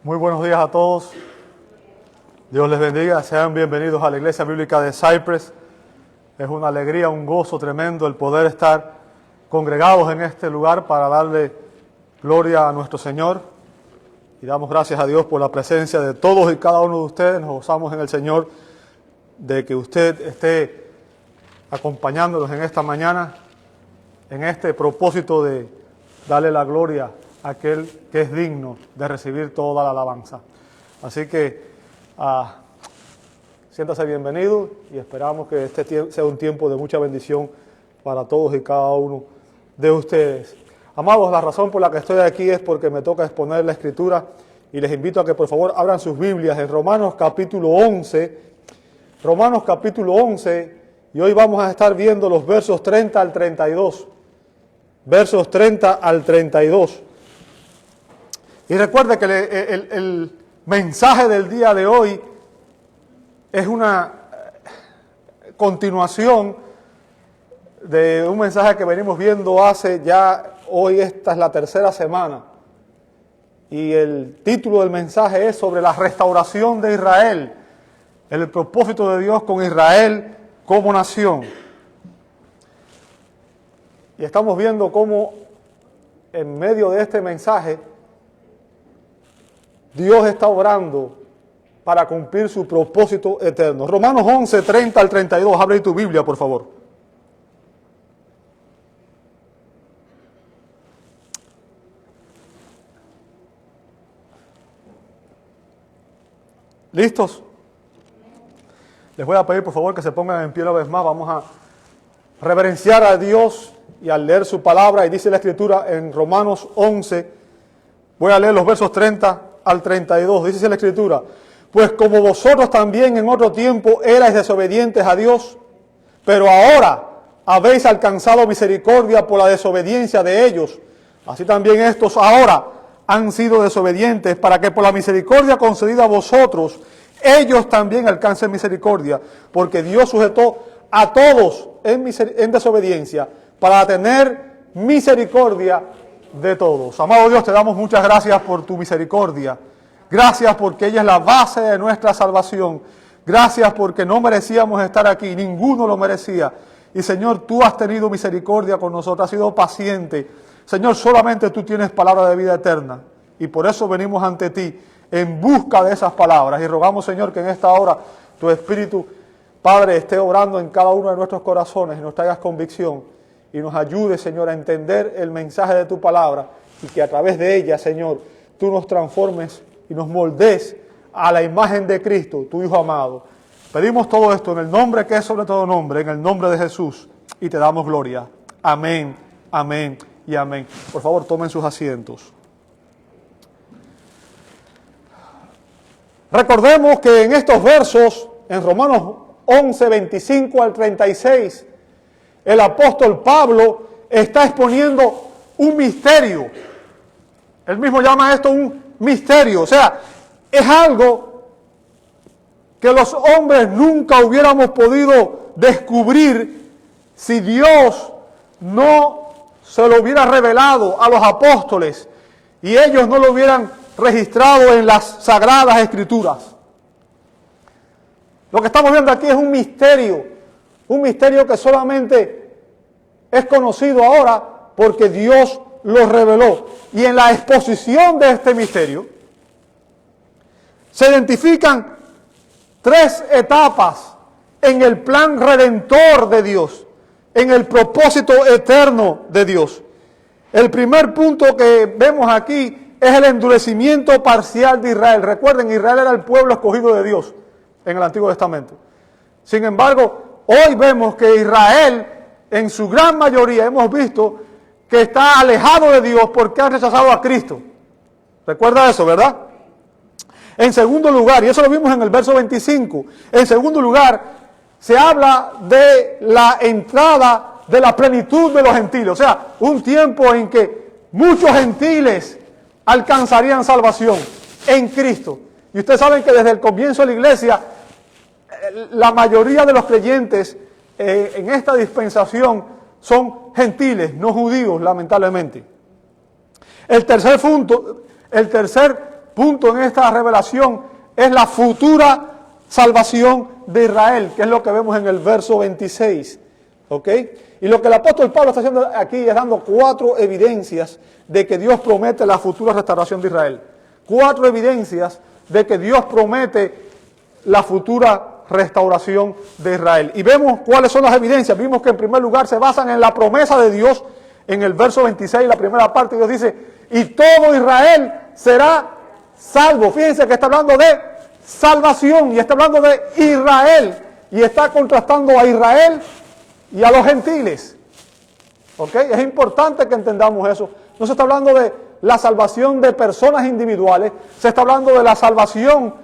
Muy buenos días a todos. Dios les bendiga. Sean bienvenidos a la Iglesia Bíblica de Cypress. Es una alegría, un gozo tremendo el poder estar congregados en este lugar para darle gloria a nuestro Señor. Y damos gracias a Dios por la presencia de todos y cada uno de ustedes. Nos gozamos en el Señor de que usted esté acompañándonos en esta mañana, en este propósito de darle la gloria a aquel que es digno de recibir toda la alabanza. Así que siéntase bienvenido y esperamos que este sea un tiempo de mucha bendición para todos y cada uno de ustedes. Amados, la razón por la que estoy aquí es porque me toca exponer la Escritura y les invito a que por favor abran sus Biblias en Romanos capítulo 11. Romanos capítulo 11, y hoy vamos a estar viendo los versos 30 al 32. Versos 30 al 32. Y recuerde que el mensaje del día de hoy es una continuación de un mensaje que venimos viendo hoy esta es la tercera semana. Y el título del mensaje es sobre la restauración de Israel, el propósito de Dios con Israel como nación. Y estamos viendo cómo en medio de este mensaje Dios está obrando para cumplir su propósito eterno. Romanos 11, 30 al 32. Abre tu Biblia, por favor. ¿Listos? Les voy a pedir, por favor, que se pongan en pie una vez más. Vamos a reverenciar a Dios y al leer su palabra. Y dice la Escritura en Romanos 11, voy a leer los versos 30 al 32. Dice la Escritura: pues como vosotros también en otro tiempo erais desobedientes a Dios, pero ahora habéis alcanzado misericordia por la desobediencia de ellos, así también estos ahora han sido desobedientes, para que por la misericordia concedida a vosotros, ellos también alcancen misericordia, porque Dios sujetó a todos en desobediencia, para tener misericordia de todos. Amado Dios, te damos muchas gracias por tu misericordia. Gracias porque ella es la base de nuestra salvación. Gracias porque no merecíamos estar aquí, ninguno lo merecía. Y Señor, tú has tenido misericordia con nosotros, has sido paciente. Señor, solamente tú tienes palabra de vida eterna. Y por eso venimos ante ti en busca de esas palabras. Y rogamos, Señor, que en esta hora tu Espíritu, Padre, esté obrando en cada uno de nuestros corazones y nos traigas convicción. Y nos ayude, Señor, a entender el mensaje de tu palabra. Y que a través de ella, Señor, tú nos transformes y nos moldees a la imagen de Cristo, tu Hijo amado. Pedimos todo esto en el nombre que es sobre todo nombre, en el nombre de Jesús, y te damos gloria. Amén, amén y amén. Por favor, tomen sus asientos. Recordemos que en estos versos, en Romanos 11, 25 al 36, el apóstol Pablo está exponiendo un misterio. Él mismo llama esto un misterio, o sea, es algo que los hombres nunca hubiéramos podido descubrir si Dios no se lo hubiera revelado a los apóstoles y ellos no lo hubieran registrado en las Sagradas Escrituras. Lo que estamos viendo aquí es un misterio que solamente es conocido ahora porque Dios lo reveló. Y en la exposición de este misterio se identifican tres etapas en el plan redentor de Dios, en el propósito eterno de Dios. El primer punto que vemos aquí es el endurecimiento parcial de Israel. Recuerden, Israel era el pueblo escogido de Dios en el Antiguo Testamento. Sin embargo, hoy vemos que Israel, en su gran mayoría, hemos visto que está alejado de Dios porque han rechazado a Cristo. Recuerda eso, ¿verdad? En segundo lugar, y eso lo vimos en el verso 25, en segundo lugar, se habla de la entrada de la plenitud de los gentiles. O sea, un tiempo en que muchos gentiles alcanzarían salvación en Cristo. Y ustedes saben que desde el comienzo de la iglesia, la mayoría de los creyentes en esta dispensación son gentiles, no judíos, lamentablemente. El tercer punto en esta revelación es la futura salvación de Israel, que es lo que vemos en el verso 26. ¿Ok? Y lo que el apóstol Pablo está haciendo aquí es dando 4 evidencias de que Dios promete la futura restauración de Israel. 4 evidencias de que Dios promete la futura restauración de Israel. Y vemos cuáles son las evidencias. Vimos que en primer lugar se basan en la promesa de Dios. En el verso 26, la primera parte, Dios dice, y todo Israel será salvo. Fíjense que está hablando de salvación y está hablando de Israel. Y está contrastando a Israel y a los gentiles. ¿Ok? Es importante que entendamos eso. No se está hablando de la salvación de personas individuales, se está hablando de la salvación,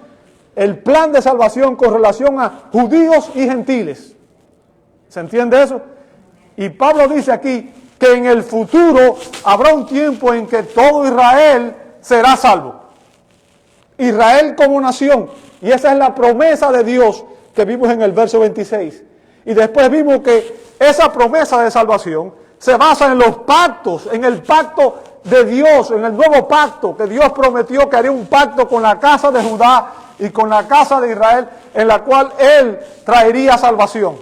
el plan de salvación con relación a judíos y gentiles. ¿Se entiende eso? Y Pablo dice aquí que en el futuro habrá un tiempo en que todo Israel será salvo. Israel como nación. Y esa es la promesa de Dios que vimos en el verso 26. Y después vimos que esa promesa de salvación se basa en los pactos, en el pacto de Dios, en el nuevo pacto, que Dios prometió que haría un pacto con la casa de Judá y con la casa de Israel, en la cual Él traería salvación.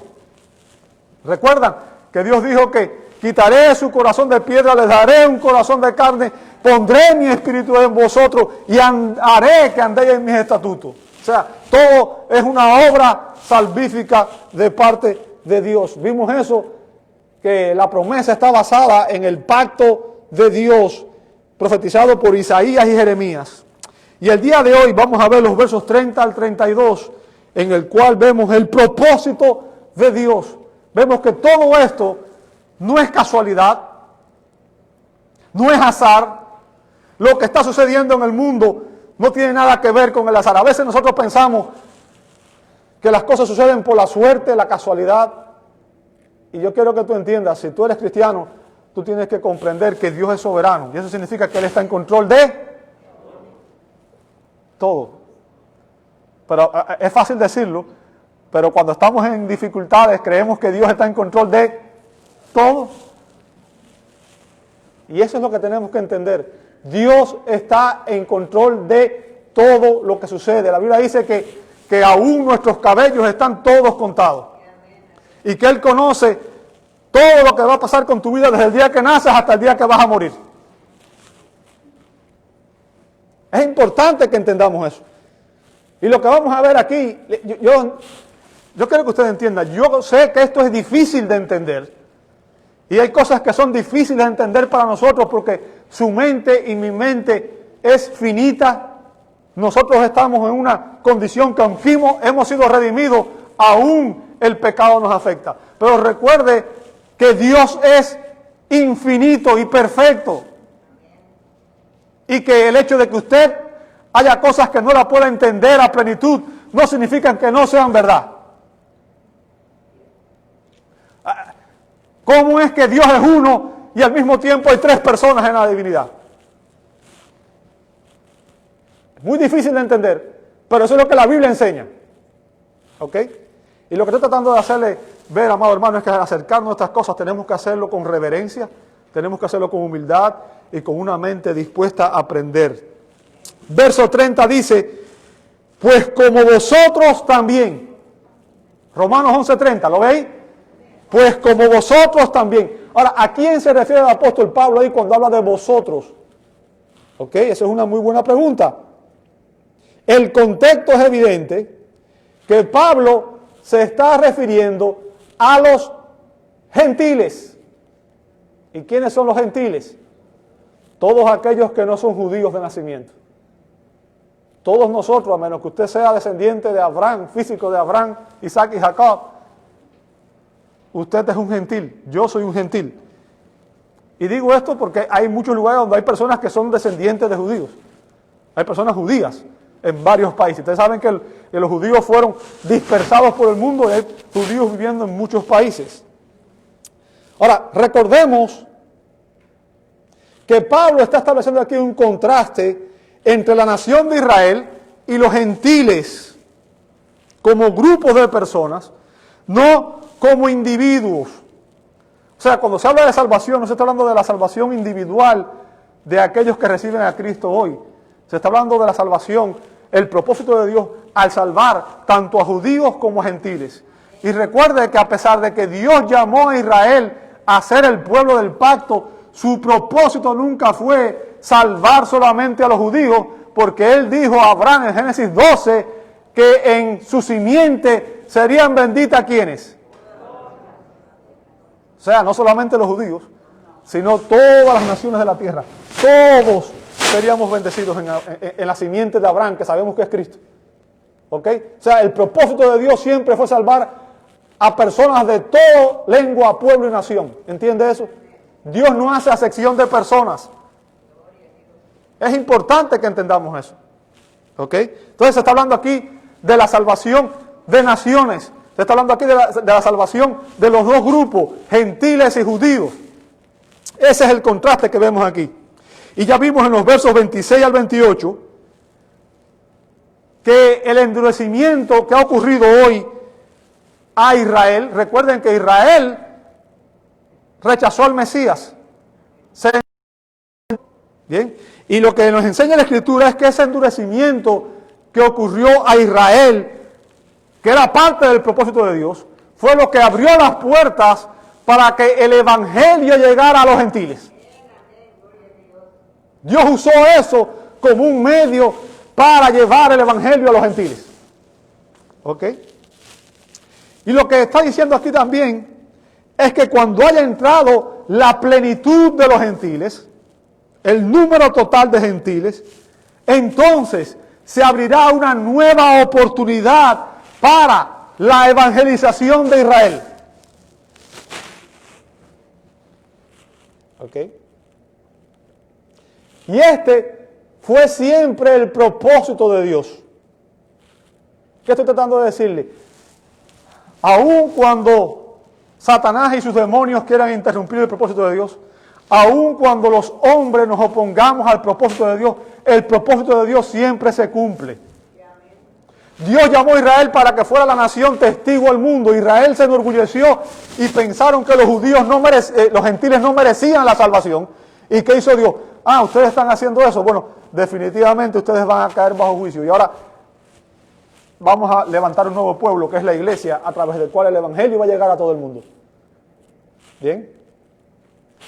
¿Recuerdan? Que Dios dijo que quitaré su corazón de piedra, les daré un corazón de carne, pondré mi espíritu en vosotros y haré que andéis en mis estatutos. O sea, todo es una obra salvífica de parte de Dios. Vimos eso, que la promesa está basada en el pacto de Dios profetizado por Isaías y Jeremías. Y el día de hoy vamos a ver los versos 30 al 32, en el cual vemos el propósito de Dios. Vemos que todo esto no es casualidad, no es azar. Lo que está sucediendo en el mundo no tiene nada que ver con el azar. A veces nosotros pensamos que las cosas suceden por la suerte, la casualidad. Y yo quiero que tú entiendas, si tú eres cristiano, tú tienes que comprender que Dios es soberano. Y eso significa que Él está en control de todo. Pero es fácil decirlo, pero cuando estamos en dificultades creemos que Dios está en control de todo. Y eso es lo que tenemos que entender. Dios está en control de todo lo que sucede. La Biblia dice que aún nuestros cabellos están todos contados. Y que Él conoce todo lo que va a pasar con tu vida desde el día que naces hasta el día que vas a morir. Es importante que entendamos eso. Y lo que vamos a ver aquí, yo quiero que ustedes entiendan, yo sé que esto es difícil de entender. Y hay cosas que son difíciles de entender para nosotros porque su mente y mi mente es finita. Nosotros estamos en una condición que aunque hemos sido redimidos, aún el pecado nos afecta. Pero recuerde que Dios es infinito y perfecto. Y que el hecho de que usted haya cosas que no la pueda entender a plenitud, no significa que no sean verdad. ¿Cómo es que Dios es uno y al mismo tiempo hay 3 personas en la divinidad? Es muy difícil de entender, pero eso es lo que la Biblia enseña. ¿Ok? Y lo que estoy tratando de hacerle ver, amado hermano, es que al acercarnos a estas cosas tenemos que hacerlo con reverencia, tenemos que hacerlo con humildad y con una mente dispuesta a aprender. Verso 30 dice, pues como vosotros también. Romanos 11:30, ¿lo veis? Pues como vosotros también. Ahora, ¿a quién se refiere el apóstol Pablo ahí cuando habla de vosotros? Ok, esa es una muy buena pregunta. El contexto es evidente que Pablo se está refiriendo a los gentiles. ¿Y quiénes son los gentiles? Todos aquellos que no son judíos de nacimiento. Todos nosotros, a menos que usted sea descendiente de Abraham, físico de Abraham, Isaac y Jacob, usted es un gentil, yo soy un gentil. Y digo esto porque hay muchos lugares donde hay personas que son descendientes de judíos. Hay personas judías en varios países. Ustedes saben que los judíos fueron dispersados por el mundo y hay judíos viviendo en muchos países. Ahora, recordemos que Pablo está estableciendo aquí un contraste entre la nación de Israel y los gentiles como grupos de personas, no como individuos. O sea, cuando se habla de salvación, no se está hablando de la salvación individual de aquellos que reciben a Cristo hoy. Se está hablando de la salvación, el propósito de Dios al salvar tanto a judíos como a gentiles. Y recuerde que a pesar de que Dios llamó a Israel a ser el pueblo del pacto, su propósito nunca fue salvar solamente a los judíos, porque Él dijo a Abraham en Génesis 12 que en su simiente serían benditas ¿quiénes? O sea, no solamente los judíos, sino todas las naciones de la tierra. Todos seríamos bendecidos en la simiente de Abraham, que sabemos que es Cristo. ¿Ok? O sea, el propósito de Dios siempre fue salvar a personas de toda lengua, pueblo y nación. ¿Entiende eso? Dios no hace acepción de personas. Es importante que entendamos eso. ¿Ok? Entonces se está hablando aquí de la salvación de naciones. Se está hablando aquí de la salvación de los dos grupos, gentiles y judíos. Ese es el contraste que vemos aquí. Y ya vimos en los versos 26 al 28 que el endurecimiento que ha ocurrido hoy a Israel, recuerden que Israel rechazó al Mesías. Bien, y lo que nos enseña la Escritura es que ese endurecimiento que ocurrió a Israel, que era parte del propósito de Dios, fue lo que abrió las puertas para que el Evangelio llegara a los gentiles. Dios usó eso como un medio para llevar el Evangelio a los gentiles. ¿Ok? Y lo que está diciendo aquí también es que cuando haya entrado la plenitud de los gentiles, el número total de gentiles, entonces se abrirá una nueva oportunidad para la evangelización de Israel. ¿Ok? Y este fue siempre el propósito de Dios. ¿Qué estoy tratando de decirle? Aun cuando Satanás y sus demonios quieran interrumpir el propósito de Dios, aun cuando los hombres nos opongamos al propósito de Dios, el propósito de Dios siempre se cumple. Dios llamó a Israel para que fuera la nación testigo al mundo. Israel se enorgulleció y pensaron que los gentiles no merecían la salvación. ¿Y qué hizo Dios? Ustedes están haciendo eso. Bueno, definitivamente ustedes van a caer bajo juicio. Y ahora vamos a levantar un nuevo pueblo, que es la iglesia, a través del cual el evangelio va a llegar a todo el mundo. ¿Bien?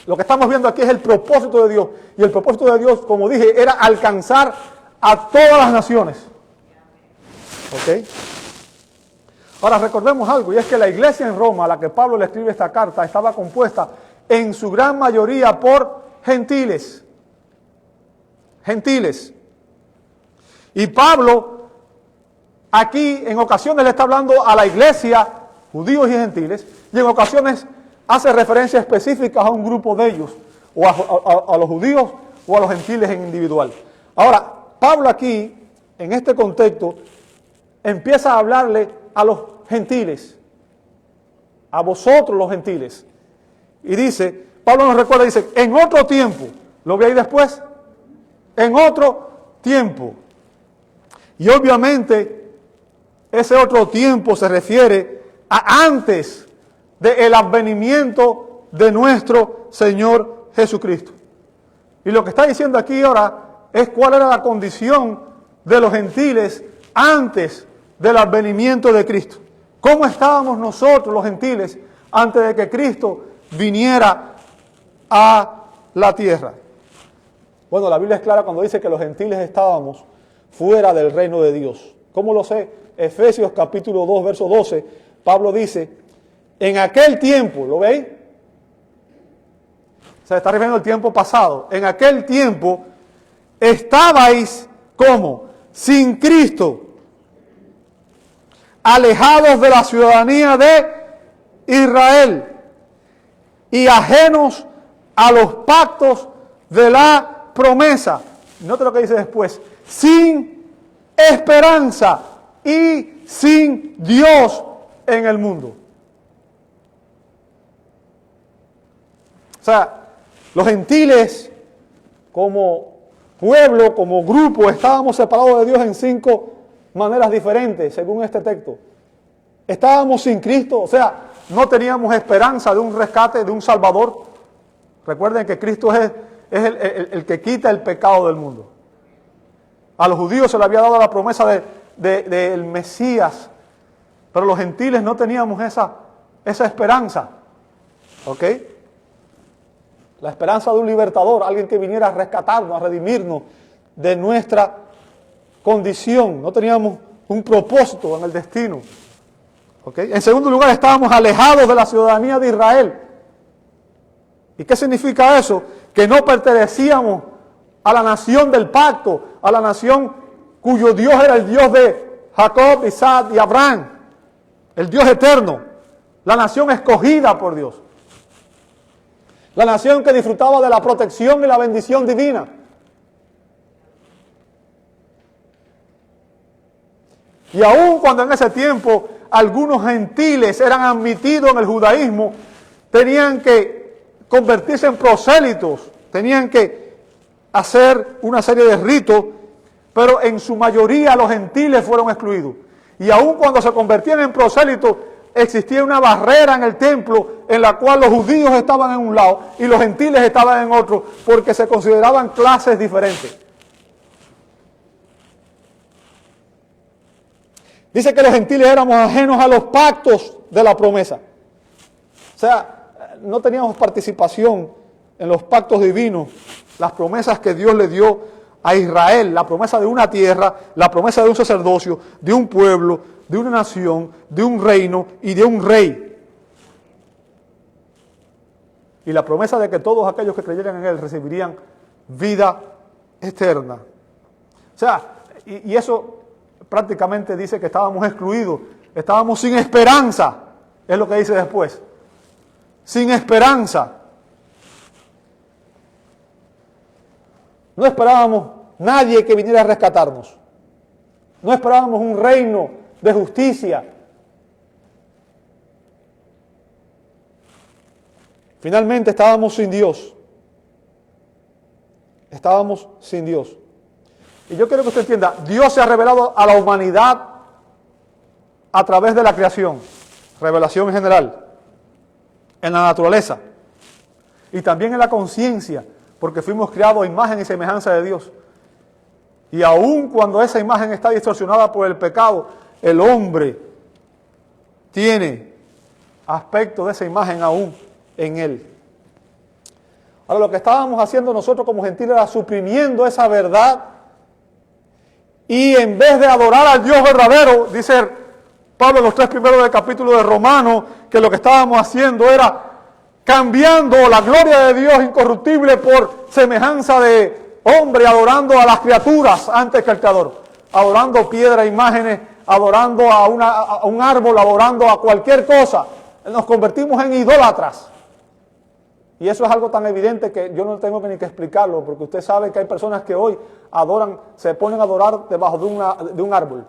Lo que estamos viendo aquí es el propósito de Dios. Y el propósito de Dios, como dije, era alcanzar a todas las naciones. ¿Ok? Ahora recordemos algo, y es que la iglesia en Roma, a la que Pablo le escribe esta carta, estaba compuesta en su gran mayoría por gentiles. Gentiles. Y Pablo aquí en ocasiones le está hablando a la iglesia, judíos y gentiles, y en ocasiones hace referencias específicas a un grupo de ellos, o a los judíos o a los gentiles en individual. Ahora, Pablo aquí, en este contexto, empieza a hablarle a los gentiles, a vosotros los gentiles. Y dice, Pablo nos recuerda, dice, en otro tiempo, ¿lo ve ahí después? En otro tiempo. Y obviamente, ese otro tiempo se refiere a antes del advenimiento de nuestro Señor Jesucristo. Y lo que está diciendo aquí ahora es cuál era la condición de los gentiles antes del advenimiento de Cristo. ¿Cómo estábamos nosotros los gentiles antes de que Cristo viniera a la tierra? Bueno, la Biblia es clara cuando dice que los gentiles estábamos fuera del reino de Dios. ¿Cómo lo sé? Efesios capítulo 2, verso 12, Pablo dice, en aquel tiempo, ¿lo veis? Se está refiriendo al tiempo pasado. En aquel tiempo estabais, ¿cómo? Sin Cristo, alejados de la ciudadanía de Israel y ajenos a los pactos de la promesa. Note lo que dice después, sin esperanza y sin Dios en el mundo. O sea, los gentiles como pueblo, como grupo, estábamos separados de Dios en 5 maneras diferentes, según este texto. Estábamos sin Cristo, o sea, no teníamos esperanza de un rescate, de un Salvador. Recuerden que Cristo es el que quita el pecado del mundo. A los judíos se le había dado la promesa del Mesías, pero los gentiles no teníamos esa esperanza. ¿Ok? La esperanza de un libertador, alguien que viniera a rescatarnos, a redimirnos de nuestra condición. No teníamos un propósito en el destino. ¿Ok? En segundo lugar, estábamos alejados de la ciudadanía de Israel. ¿Y qué significa eso? Que no pertenecíamos a la nación del pacto, a la nación cuyo Dios era el Dios de Jacob, Isaac y Abraham, el Dios eterno, la nación escogida por Dios, la nación que disfrutaba de la protección y la bendición divina. Y aun cuando en ese tiempo algunos gentiles eran admitidos en el judaísmo, tenían que convertirse en prosélitos, tenían que hacer una serie de ritos, pero en su mayoría los gentiles fueron excluidos. Y aun cuando se convertían en prosélitos, existía una barrera en el templo en la cual los judíos estaban en un lado y los gentiles estaban en otro, porque se consideraban clases diferentes. Dice que los gentiles éramos ajenos a los pactos de la promesa. O sea, no teníamos participación en los pactos divinos, las promesas que Dios le dio a Israel, la promesa de una tierra, la promesa de un sacerdocio, de un pueblo, de una nación, de un reino y de un rey. Y la promesa de que todos aquellos que creyeran en Él recibirían vida eterna. O sea, y eso prácticamente dice que estábamos excluidos, estábamos sin esperanza, es lo que dice después. Sin esperanza. No esperábamos nadie que viniera a rescatarnos. No esperábamos un reino de justicia. Finalmente estábamos sin Dios. Estábamos sin Dios. Y yo quiero que usted entienda, Dios se ha revelado a la humanidad a través de la creación, revelación en general, en la naturaleza y también en la conciencia, porque fuimos creados a imagen y semejanza de Dios. Y aun cuando esa imagen está distorsionada por el pecado, el hombre tiene aspecto de esa imagen aún en él. Ahora, lo que estábamos haciendo nosotros como gentiles era suprimiendo esa verdad, y en vez de adorar al Dios verdadero, dice Pablo en los 3 primeros del capítulo de Romanos, que lo que estábamos haciendo era cambiando la gloria de Dios incorruptible por semejanza de hombre, adorando a las criaturas antes que al Creador, adorando piedras, imágenes, adorando a un árbol, adorando a cualquier cosa. Nos convertimos en idólatras. Y eso es algo tan evidente que yo no tengo ni que explicarlo, porque usted sabe que hay personas que hoy adoran, se ponen a adorar debajo de un árbol.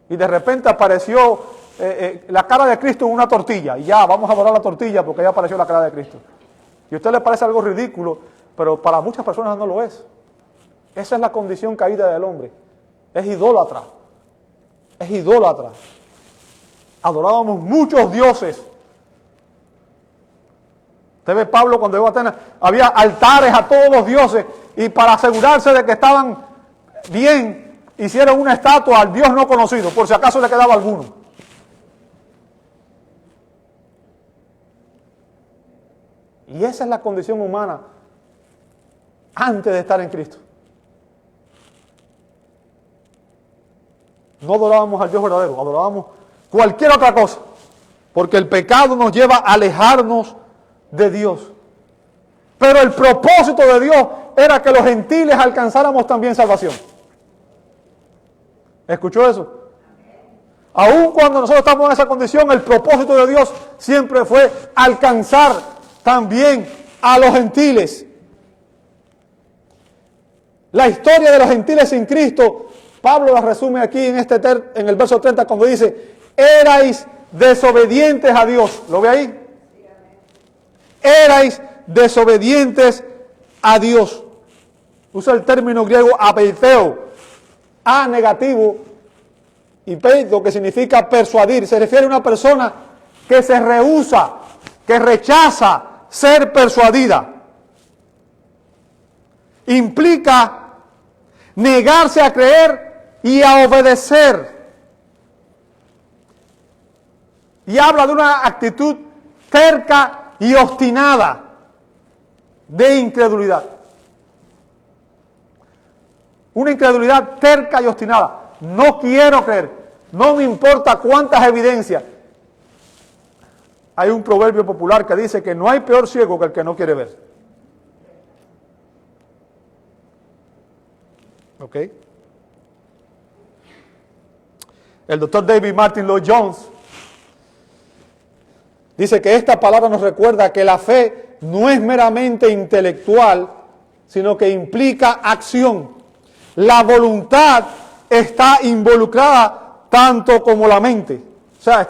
Y de repente apareció la cara de Cristo en una tortilla. Y ya, vamos a adorar la tortilla porque ya apareció la cara de Cristo. Y a usted le parece algo ridículo, pero para muchas personas no lo es. Esa es la condición caída del hombre. Es idólatra. Es idólatra. Adorábamos muchos dioses. Usted ve Pablo cuando llegó a Atenas, había altares a todos los dioses, y para asegurarse de que estaban bien, hicieron una estatua al Dios no conocido, por si acaso le quedaba alguno. Y esa es la condición humana antes de estar en Cristo. No adorábamos al Dios verdadero, adorábamos cualquier otra cosa, porque el pecado nos lleva a alejarnos de Dios. Pero el propósito de Dios era que los gentiles alcanzáramos también salvación. ¿Escuchó eso? Aun cuando nosotros estamos en esa condición, el propósito de Dios siempre fue alcanzar también a los gentiles. La historia de los gentiles sin Cristo, Pablo la resume aquí en el verso 30 cuando dice: erais desobedientes a Dios. ¿Lo ve ahí? Erais desobedientes a Dios. Usa el término griego apeiteo, a negativo, y peito, que significa persuadir. Se refiere a una persona que se rehúsa, que rechaza ser persuadida. Implica negarse a creer y a obedecer. Y habla de una actitud terca y obstinada de incredulidad. Una incredulidad terca y obstinada. No quiero creer. No me importa cuántas evidencias. Hay un proverbio popular que dice que no hay peor ciego que el que no quiere ver. ¿Ok? El doctor David Martin Lloyd Jones dice que esta palabra nos recuerda que la fe no es meramente intelectual, sino que implica acción. La voluntad está involucrada tanto como la mente. O sea,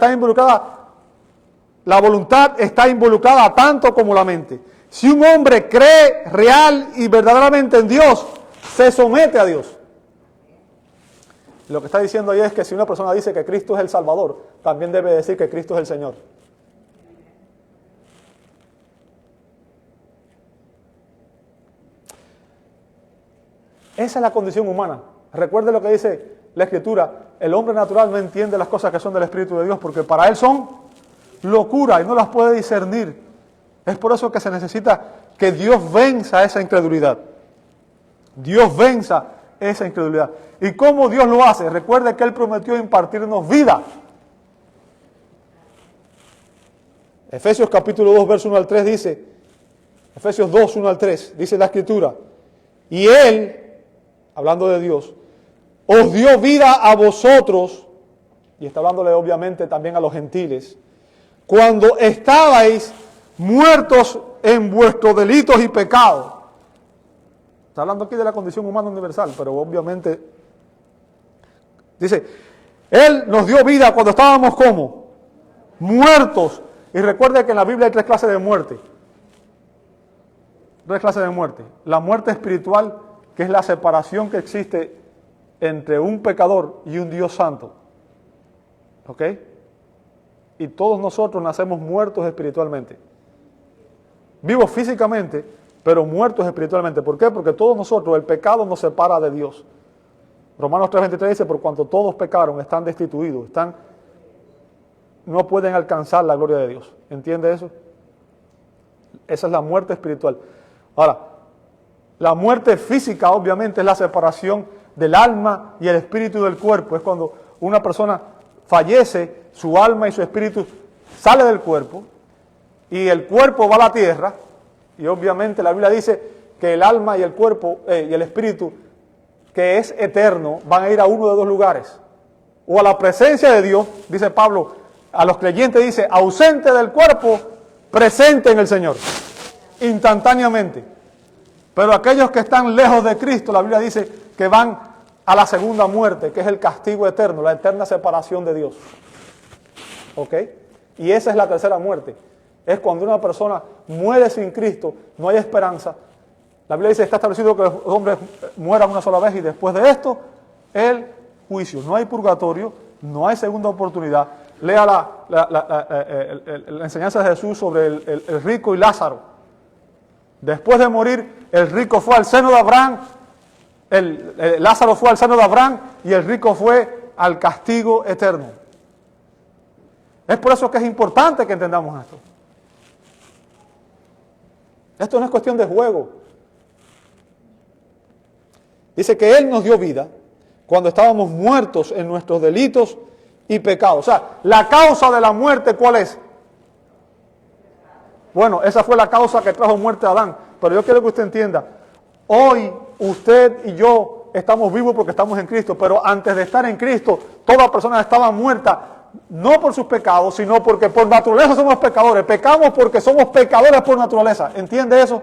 la voluntad está involucrada tanto como la mente. Si un hombre cree real y verdaderamente en Dios, se somete a Dios. Lo que está diciendo ahí es que si una persona dice que Cristo es el Salvador, también debe decir que Cristo es el Señor. Esa es la condición humana. Recuerde lo que dice la Escritura. El hombre natural no entiende las cosas que son del Espíritu de Dios porque para él son locura y no las puede discernir. Es por eso que se necesita que Dios venza esa incredulidad. Dios venza esa incredulidad. ¿Y cómo Dios lo hace? Recuerde que Él prometió impartirnos vida. Efesios capítulo 2, verso 1 al 3 dice, Efesios 2, 1 al 3, dice la Escritura, y Él, hablando de Dios, os dio vida a vosotros, y está hablándole obviamente también a los gentiles, cuando estabais muertos en vuestros delitos y pecados. Está hablando aquí de la condición humana universal, pero obviamente, dice, Él nos dio vida cuando estábamos como muertos. Y recuerde que en la Biblia hay tres clases de muerte. Tres clases de muerte. La muerte espiritual, que es la separación que existe entre un pecador y un Dios santo. ¿Ok? Y todos nosotros nacemos muertos espiritualmente. Vivos físicamente, pero muertos espiritualmente. ¿Por qué? Porque todos nosotros, el pecado nos separa de Dios. Romanos 3:23 dice, por cuanto todos pecaron, están destituidos, no pueden alcanzar la gloria de Dios. ¿Entiende eso? Esa es la muerte espiritual. Ahora, la muerte física obviamente es la separación del alma y el espíritu del cuerpo. Es cuando una persona fallece, su alma y su espíritu sale del cuerpo y el cuerpo va a la tierra. Y obviamente la Biblia dice que el alma y el cuerpo y el espíritu, que es eterno, van a ir a uno de dos lugares. O a la presencia de Dios, dice Pablo, a los creyentes dice, ausente del cuerpo, presente en el Señor, instantáneamente. Pero aquellos que están lejos de Cristo, la Biblia dice que van a la segunda muerte, que es el castigo eterno, la eterna separación de Dios. ¿Ok? Y esa es la tercera muerte. Es cuando una persona muere sin Cristo, no hay esperanza. La Biblia dice, está establecido que los hombres mueran una sola vez y después de esto, el juicio. No hay purgatorio, no hay segunda oportunidad. Lea la enseñanza de Jesús sobre el rico y Lázaro. Después de morir, el rico fue al seno de Abraham, Lázaro fue al seno de Abraham y el rico fue al castigo eterno. Es por eso que es importante que entendamos esto. Esto no es cuestión de juego. Dice que Él nos dio vida cuando estábamos muertos en nuestros delitos y pecados. O sea, la causa de la muerte, ¿cuál es? Bueno, esa fue la causa que trajo muerte a Adán. Pero yo quiero que usted entienda, hoy usted y yo estamos vivos porque estamos en Cristo, pero antes de estar en Cristo, toda persona estaba muerta, no por sus pecados, sino porque por naturaleza somos pecadores. Pecamos porque somos pecadores por naturaleza. ¿Entiende eso?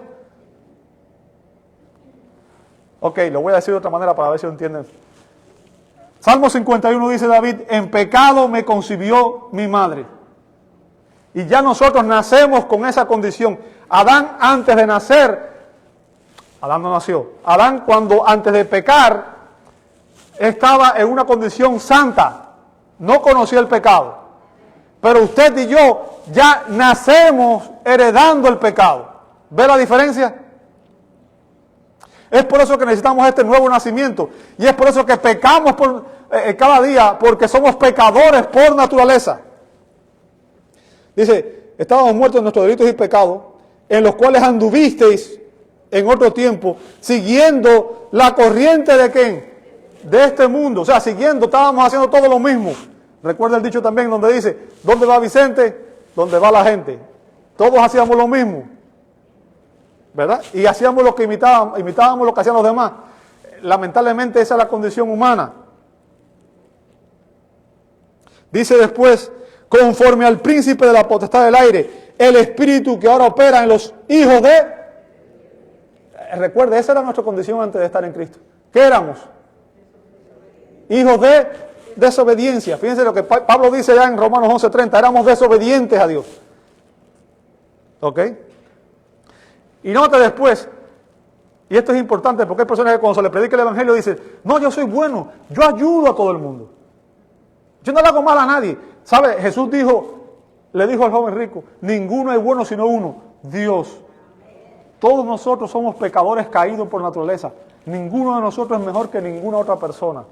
Ok, lo voy a decir de otra manera para ver si lo entienden. Salmo 51 dice David, en pecado me concibió mi madre. Y ya nosotros nacemos con esa condición. Adán antes de nacer, Adán no nació. Adán cuando antes de pecar estaba en una condición santa, no conocía el pecado. Pero usted y yo ya nacemos heredando el pecado. ¿Ve la diferencia? Es por eso que necesitamos este nuevo nacimiento. Y es por eso que pecamos cada día, porque somos pecadores por naturaleza. Dice, estábamos muertos en nuestros delitos y pecados, en los cuales anduvisteis en otro tiempo, siguiendo la corriente de ¿quién? De este mundo. O sea, estábamos haciendo todo lo mismo. Recuerda el dicho también donde dice, ¿dónde va Vicente? ¿Dónde va la gente? Todos hacíamos lo mismo, ¿verdad? Y hacíamos lo que imitábamos lo que hacían los demás. Lamentablemente esa es la condición humana. Dice después, conforme al príncipe de la potestad del aire, el espíritu que ahora opera en los hijos de... Recuerde, esa era nuestra condición antes de estar en Cristo. ¿Qué éramos? Hijos de desobediencia. Fíjense lo que Pablo dice ya en Romanos 11:30, éramos desobedientes a Dios. ¿Ok? Y note después, y esto es importante porque hay personas que cuando se les predica el evangelio dicen, no, yo soy bueno, yo ayudo a todo el mundo. Yo no le hago mal a nadie. ¿Sabe? Jesús le dijo al joven rico, ninguno es bueno sino uno, Dios. Todos nosotros somos pecadores caídos por naturaleza. Ninguno de nosotros es mejor que ninguna otra persona.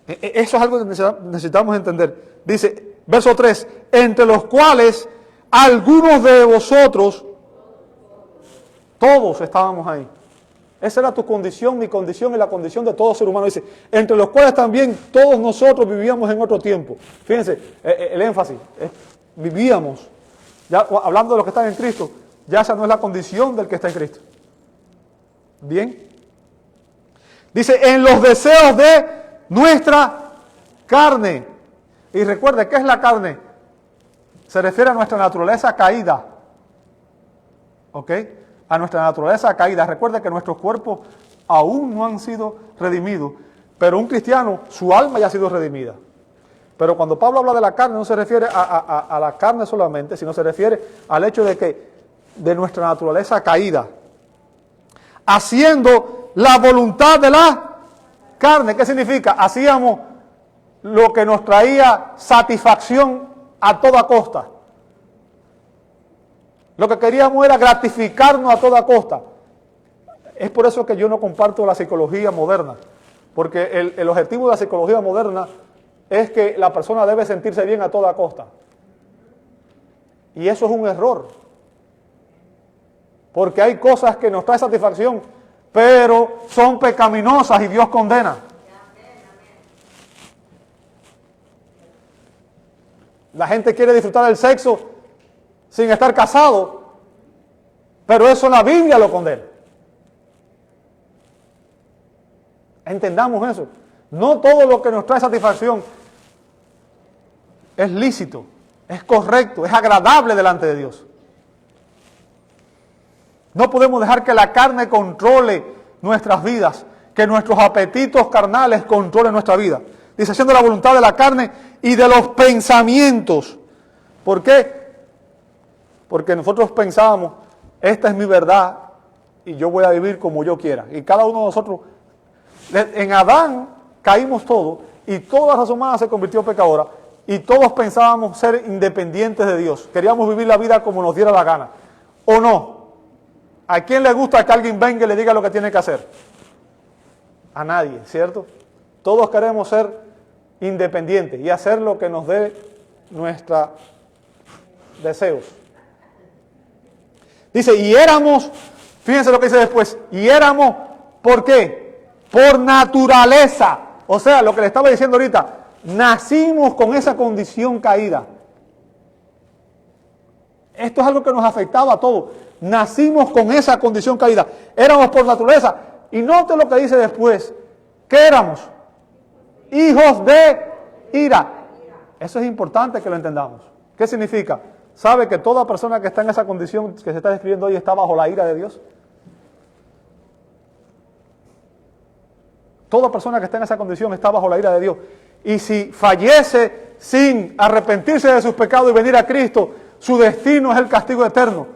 Eso es algo que necesitamos entender. Dice, verso 3, entre los cuales algunos de vosotros, todos estábamos ahí. Esa era tu condición, mi condición y la condición de todo ser humano. Dice, entre los cuales también todos nosotros vivíamos en otro tiempo. Fíjense, el énfasis, vivíamos. Ya hablando de los que están en Cristo, ya esa no es la condición del que está en Cristo. Bien. Dice, en los deseos de nuestra carne. Y recuerde, ¿qué es la carne? Se refiere a nuestra naturaleza caída. ¿Ok? A nuestra naturaleza caída. Recuerde que nuestros cuerpos aún no han sido redimidos. Pero un cristiano, su alma ya ha sido redimida. Pero cuando Pablo habla de la carne, no se refiere a la carne solamente, sino se refiere al hecho de nuestra naturaleza caída. Haciendo la voluntad de la carne. ¿Qué significa? Hacíamos lo que nos traía satisfacción a toda costa. Lo que queríamos era gratificarnos a toda costa. Es por eso que yo no comparto la psicología moderna. Porque el objetivo de la psicología moderna es que la persona debe sentirse bien a toda costa. Y eso es un error. Porque hay cosas que nos traen satisfacción, pero son pecaminosas y Dios condena. La gente quiere disfrutar del sexo sin estar casado, pero eso la Biblia lo condena. Entendamos eso. No todo lo que nos trae satisfacción es lícito, es correcto, es agradable delante de Dios. No podemos dejar que la carne controle nuestras vidas, que nuestros apetitos carnales controlen nuestra vida. Dice, haciendo la voluntad de la carne y de los pensamientos. ¿Por qué? Porque nosotros pensábamos, esta es mi verdad y yo voy a vivir como yo quiera. Y cada uno de nosotros, en Adán caímos todos y toda raza humana se convirtió en pecadora y todos pensábamos ser independientes de Dios. Queríamos vivir la vida como nos diera la gana. ¿O no? ¿A quién le gusta que alguien venga y le diga lo que tiene que hacer? A nadie, ¿cierto? Todos queremos ser independientes y hacer lo que nos dé nuestros deseos. Dice, y éramos, fíjense lo que dice después, y éramos, ¿por qué? Por naturaleza. O sea, lo que le estaba diciendo ahorita, nacimos con esa condición caída. Esto es algo que nos afectaba a todos. Nacimos con esa condición caída. Éramos por naturaleza. Y note lo que dice después. ¿Qué éramos? Hijos de ira. Eso es importante que lo entendamos. ¿Qué significa? ¿Sabe que toda persona que está en esa condición que se está describiendo hoy está bajo la ira de Dios? Toda persona que está en esa condición está bajo la ira de Dios. Y si fallece sin arrepentirse de sus pecados y venir a Cristo, su destino es el castigo eterno,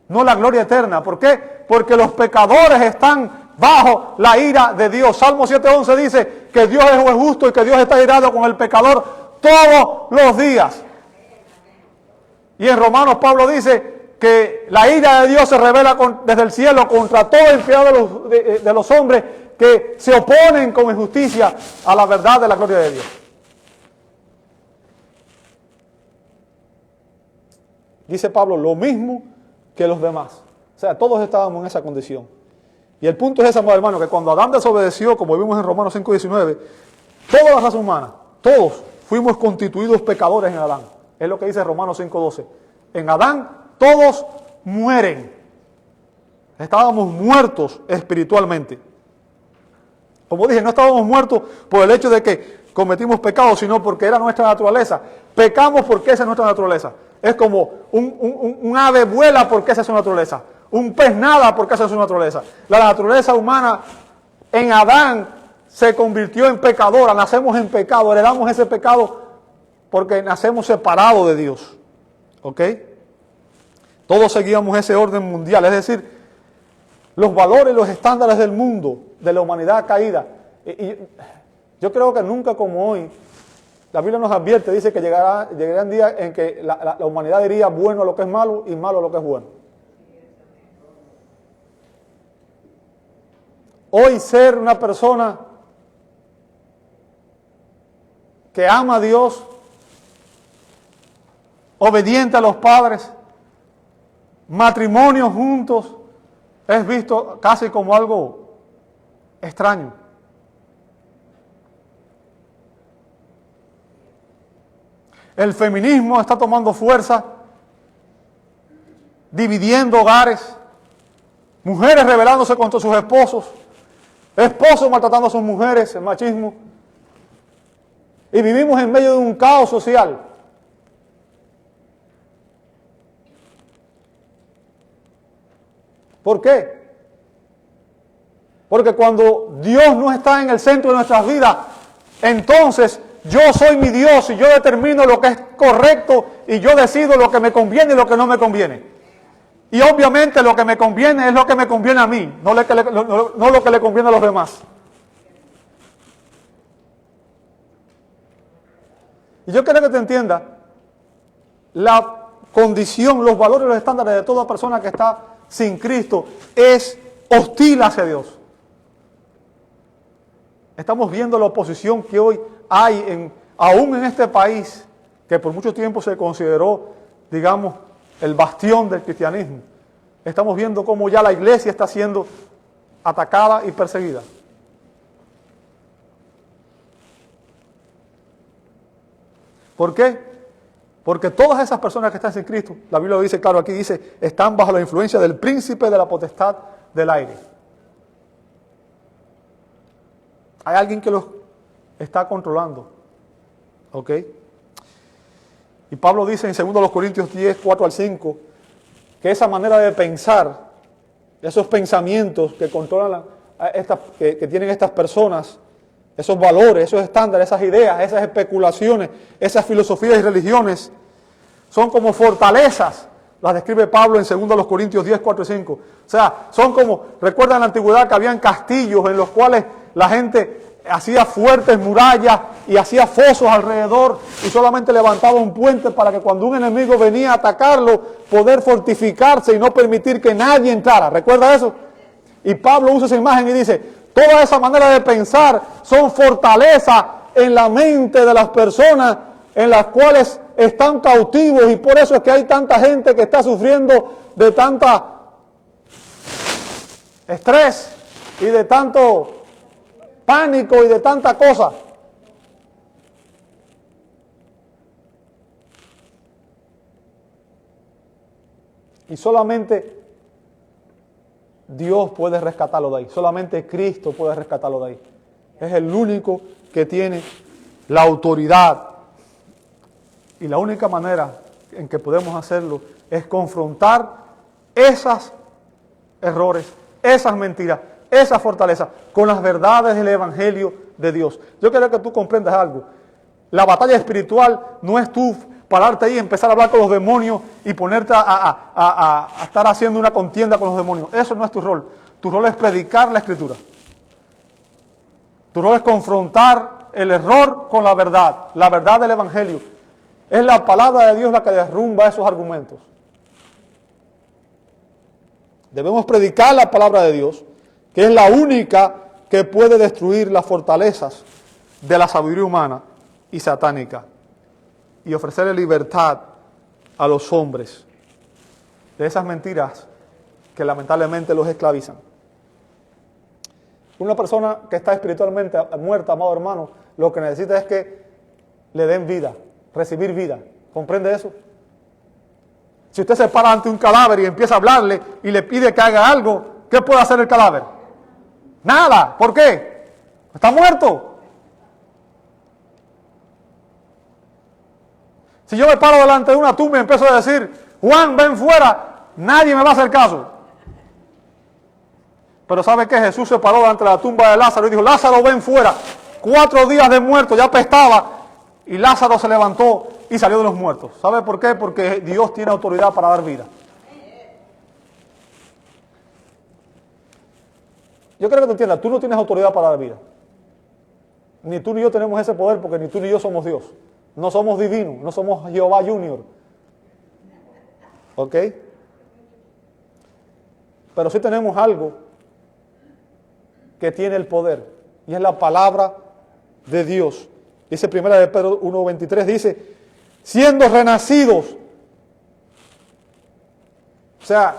no la gloria eterna. ¿Por qué? Porque los pecadores están bajo la ira de Dios. Salmo 7:11 dice que Dios es juez justo y que Dios está irado con el pecador todos los días. Y en Romanos Pablo dice que la ira de Dios se revela desde el cielo contra todo impiedad de los hombres que se oponen con injusticia a la verdad de la gloria de Dios. Dice Pablo, lo mismo que los demás. O sea, todos estábamos en esa condición. Y el punto es ese, hermano, que cuando Adán desobedeció, como vimos en Romanos 5:19, toda la raza humana, todos fuimos constituidos pecadores en Adán. Es lo que dice Romanos 5:12. En Adán todos mueren. Estábamos muertos espiritualmente. Como dije, no estábamos muertos por el hecho de que cometimos pecados, sino porque era nuestra naturaleza. Pecamos porque esa es nuestra naturaleza. Es como un ave vuela porque esa es su naturaleza. Un pez nada porque esa es su naturaleza. La naturaleza humana en Adán se convirtió en pecadora. Nacemos en pecado, heredamos ese pecado porque nacemos separados de Dios. ¿Ok? Todos seguíamos ese orden mundial. Es decir, los valores, los estándares del mundo, de la humanidad caída. Y yo creo que nunca como hoy, la Biblia nos advierte, dice que llegarán días en que la humanidad diría bueno a lo que es malo y malo a lo que es bueno. Hoy ser una persona que ama a Dios, obediente a los padres, matrimonios juntos, es visto casi como algo extraño. El feminismo está tomando fuerza, dividiendo hogares, mujeres rebelándose contra sus esposos, esposos maltratando a sus mujeres, el machismo. Y vivimos en medio de un caos social. ¿Por qué? Porque cuando Dios no está en el centro de nuestras vidas, entonces yo soy mi Dios y yo determino lo que es correcto y yo decido lo que me conviene y lo que no me conviene. Y obviamente lo que me conviene es lo que me conviene a mí, no lo que le conviene a los demás. Y yo quiero que te entienda la condición, los valores y los estándares de toda persona que está sin Cristo es hostil hacia Dios. Estamos viendo la oposición que hoy hay, aún en este país, que por mucho tiempo se consideró, digamos, el bastión del cristianismo. Estamos viendo cómo ya la iglesia está siendo atacada y perseguida. ¿Por qué? Porque todas esas personas que están sin Cristo, la Biblia lo dice claro aquí, dice, están bajo la influencia del príncipe de la potestad del aire. Hay alguien que los está controlando. ¿Ok? Y Pablo dice en 2 Corintios 10, 4 al 5, que esa manera de pensar, esos pensamientos que controlan, que tienen estas personas, esos valores, esos estándares, esas ideas, esas especulaciones, esas filosofías y religiones, son como fortalezas, las describe Pablo en 2 Corintios 10, 4 y 5. O sea, son como, recuerdan en la antigüedad que habían castillos en los cuales la gente hacía fuertes murallas y hacía fosos alrededor y solamente levantaba un puente para que cuando un enemigo venía a atacarlo, poder fortificarse y no permitir que nadie entrara. ¿Recuerda eso? Y Pablo usa esa imagen y dice, toda esa manera de pensar son fortalezas en la mente de las personas en las cuales están cautivos y por eso es que hay tanta gente que está sufriendo de tanta estrés y de tanto pánico y de tanta cosa. Y solamente Dios puede rescatarlo de ahí. Solamente Cristo puede rescatarlo de ahí. Es el único que tiene la autoridad. Y la única manera en que podemos hacerlo es confrontar esos errores, esas mentiras, esa fortaleza con las verdades del Evangelio de Dios. Yo quiero que tú comprendas algo. La batalla espiritual no es tú pararte ahí y empezar a hablar con los demonios y ponerte a estar haciendo una contienda con los demonios. Eso no es tu rol. Tu rol es predicar la Escritura. Tu rol es confrontar el error con la verdad del Evangelio. Es la palabra de Dios la que derrumba esos argumentos. Debemos predicar la palabra de Dios, que es la única que puede destruir las fortalezas de la sabiduría humana y satánica, y ofrecerle libertad a los hombres de esas mentiras que lamentablemente los esclavizan. Una persona que está espiritualmente muerta, amado hermano, lo que necesita es que le den vida, recibir vida. ¿Comprende eso? Si usted se para ante un cadáver y empieza a hablarle y le pide que haga algo, ¿qué puede hacer el cadáver? Nada. ¿Por qué? Está muerto. Si yo me paro delante de una tumba y empiezo a decir, Juan, ven fuera, nadie me va a hacer caso. Pero ¿sabe qué? Jesús se paró delante de la tumba de Lázaro y dijo, Lázaro, ven fuera. 4 días de muerto, ya apestaba, y Lázaro se levantó y salió de los muertos. ¿Sabe por qué? Porque Dios tiene autoridad para dar vida. Yo creo que te entiendas, tú no tienes autoridad para dar vida. Ni tú ni yo tenemos ese poder, porque ni tú ni yo somos Dios. No somos divinos, no somos Jehová Junior. ¿Ok? Pero sí tenemos algo que tiene el poder, y es la palabra de Dios. Dice 1 de Pedro 1:23, dice, siendo renacidos, o sea,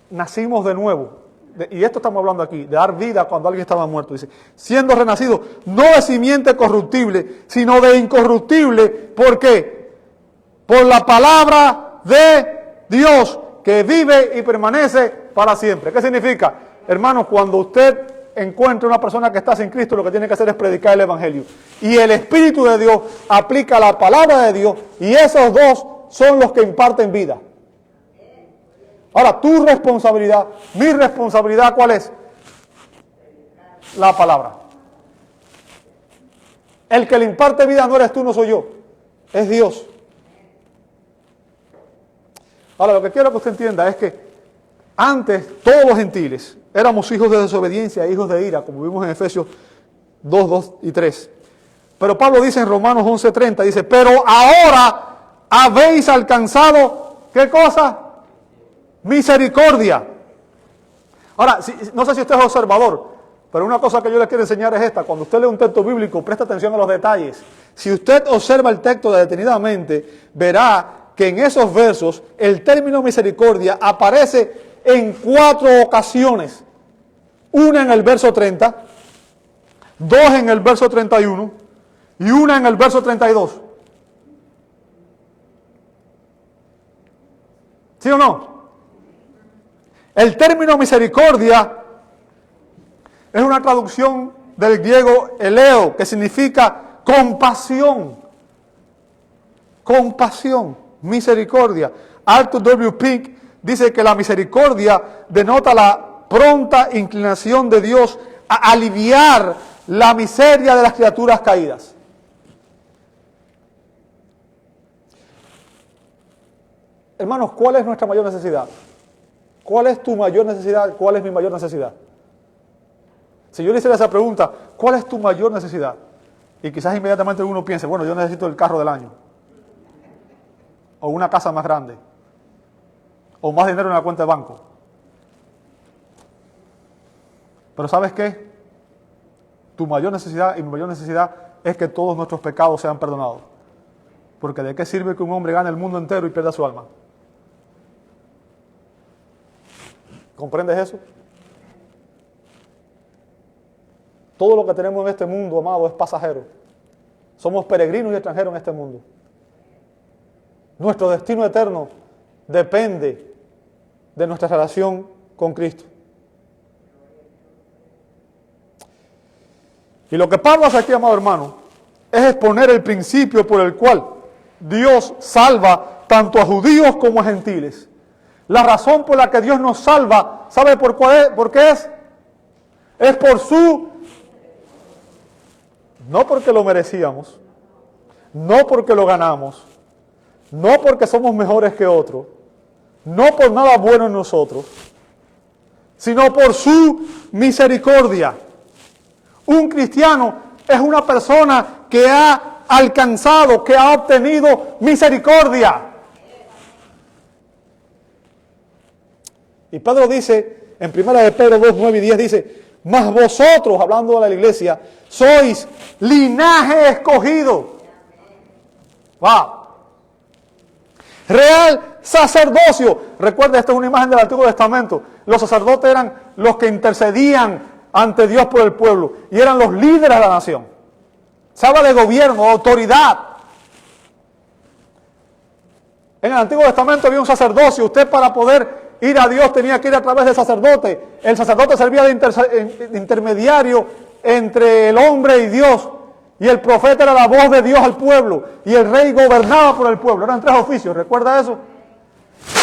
nacimos de nuevo. Y esto estamos hablando aquí, de dar vida cuando alguien estaba muerto. Dice, siendo renacidos, no de simiente corruptible, sino de incorruptible. ¿Por qué? Por la palabra de Dios, que vive y permanece para siempre. ¿Qué significa? Hermanos, cuando usted encuentra una persona que está sin Cristo, lo que tiene que hacer es predicar el Evangelio. Y el Espíritu de Dios aplica la palabra de Dios, y esos dos son los que imparten vida. Ahora, tu responsabilidad, mi responsabilidad, ¿cuál es? La palabra. El que le imparte vida no eres tú, no soy yo, es Dios. Ahora, lo que quiero que usted entienda es que antes todos los gentiles éramos hijos de desobediencia, hijos de ira, como vimos en Efesios 2, 2 y 3. Pero Pablo dice en Romanos 11:30, dice, pero ahora habéis alcanzado, ¿qué cosa? Misericordia. Ahora, no sé si usted es observador, pero una cosa que yo le quiero enseñar es esta. Cuando usted lee un texto bíblico, presta atención a los detalles. Si usted observa el texto detenidamente, verá que en esos versos el término misericordia aparece en 4 ocasiones. Una en el verso 30, 2 en el verso 31 y una en el verso 32. ¿Sí o no? El término misericordia es una traducción del griego eleo, que significa compasión. Compasión, misericordia. Arthur W. Pink dice que la misericordia denota la pronta inclinación de Dios a aliviar la miseria de las criaturas caídas. Hermanos, ¿cuál es nuestra mayor necesidad? ¿Cuál es tu mayor necesidad? ¿Cuál es mi mayor necesidad? Si yo le hiciera esa pregunta, ¿cuál es tu mayor necesidad? Y quizás inmediatamente uno piense, bueno, yo necesito el carro del año. O una casa más grande. O más dinero en la cuenta de banco. Pero ¿sabes qué? Tu mayor necesidad y mi mayor necesidad es que todos nuestros pecados sean perdonados. Porque ¿de qué sirve que un hombre gane el mundo entero y pierda su alma? ¿Comprendes eso? Todo lo que tenemos en este mundo, amado, es pasajero. Somos peregrinos y extranjeros en este mundo. Nuestro destino eterno depende de nuestra relación con Cristo. Y lo que Pablo hace aquí, amado hermano, es exponer el principio por el cual Dios salva tanto a judíos como a gentiles. La razón por la que Dios nos salva, ¿sabe por qué es? Es por su... No porque lo merecíamos, no porque lo ganamos, no porque somos mejores que otros, no por nada bueno en nosotros, sino por su misericordia. Un cristiano es una persona que ha alcanzado, que ha obtenido misericordia. Y Pedro dice, en 1 de Pedro 2, 9 y 10 dice, mas vosotros, hablando de la iglesia, sois linaje escogido. Wow. Real sacerdocio. Recuerda, esta es una imagen del Antiguo Testamento. Los sacerdotes eran los que intercedían ante Dios por el pueblo y eran los líderes de la nación. Se habla de gobierno, de autoridad. En el Antiguo Testamento había un sacerdocio. Usted, para poder ir a Dios, tenía que ir a través del sacerdote. El sacerdote servía de intermediario entre el hombre y Dios. Y el profeta era la voz de Dios al pueblo. Y el rey gobernaba por el pueblo. Eran 3 oficios, ¿recuerda eso?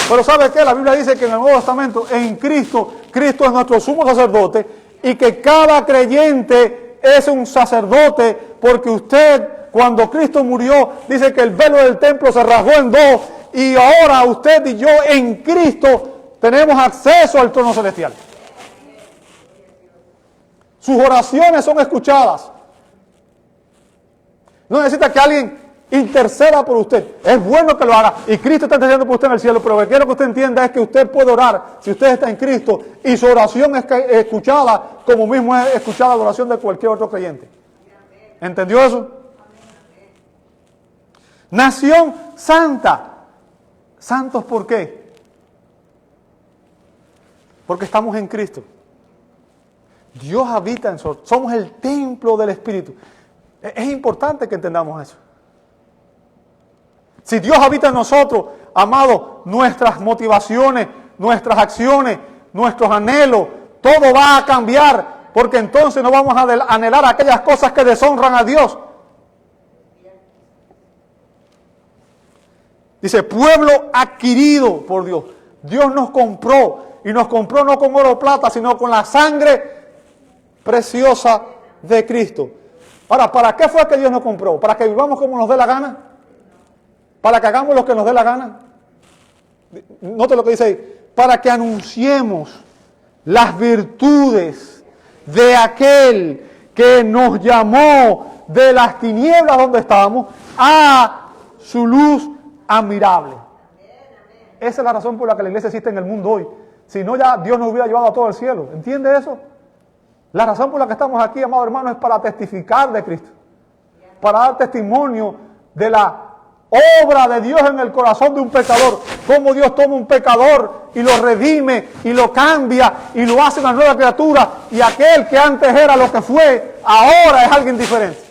Pero ¿sabe qué? La Biblia dice que en el Nuevo Testamento, en Cristo, Cristo es nuestro sumo sacerdote. Y que cada creyente es un sacerdote, porque usted, cuando Cristo murió, dice que el velo del templo se rasgó en 2. Y ahora usted y yo en Cristo tenemos acceso al trono celestial. Sus oraciones son escuchadas. No necesita que alguien interceda por usted. Es bueno que lo haga. Y Cristo está intercediendo por usted en el cielo. Pero lo que quiero que usted entienda es que usted puede orar si usted está en Cristo. Y su oración es escuchada como mismo es escuchada la oración de cualquier otro creyente. ¿Entendió eso? Nación santa. ¿Santos por qué? Porque estamos en Cristo. Dios habita en nosotros. Somos el templo del Espíritu. Es importante que entendamos eso. Si Dios habita en nosotros, amados, nuestras motivaciones, nuestras acciones, nuestros anhelos, todo va a cambiar, porque entonces no vamos a anhelar aquellas cosas que deshonran a Dios. Dice, pueblo adquirido por Dios. Dios nos compró, y nos compró no con oro o plata, sino con la sangre preciosa de Cristo. Ahora, ¿para qué fue que Dios nos compró? ¿Para que vivamos como nos dé la gana? ¿Para que hagamos lo que nos dé la gana? Note lo que dice ahí. Para que anunciemos las virtudes de aquel que nos llamó de las tinieblas donde estábamos a su luz admirable. Esa es la razón por la que la iglesia existe en el mundo hoy. Si no, ya Dios nos hubiera llevado a todo el cielo. ¿Entiende eso? La razón por la que estamos aquí, amados hermanos, es para testificar de Cristo. Para dar testimonio de la obra de Dios en el corazón de un pecador. Cómo Dios toma un pecador y lo redime y lo cambia y lo hace una nueva criatura. Y aquel que antes era lo que fue, ahora es alguien diferente.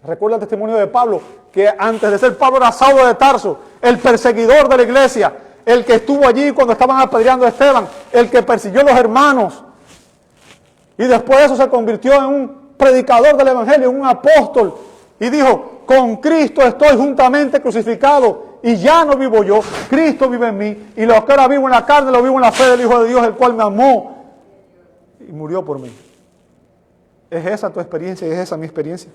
Recuerda el testimonio de Pablo, que antes de ser Pablo era Saulo de Tarso, el perseguidor de la iglesia, el que estuvo allí cuando estaban apedreando a Esteban, el que persiguió a los hermanos. Y después de eso se convirtió en un predicador del evangelio, en un apóstol. Y dijo, con Cristo estoy juntamente crucificado y ya no vivo yo, Cristo vive en mí. Y lo que ahora vivo en la carne, lo vivo en la fe del Hijo de Dios, el cual me amó y murió por mí. ¿Es esa tu experiencia y es esa mi experiencia?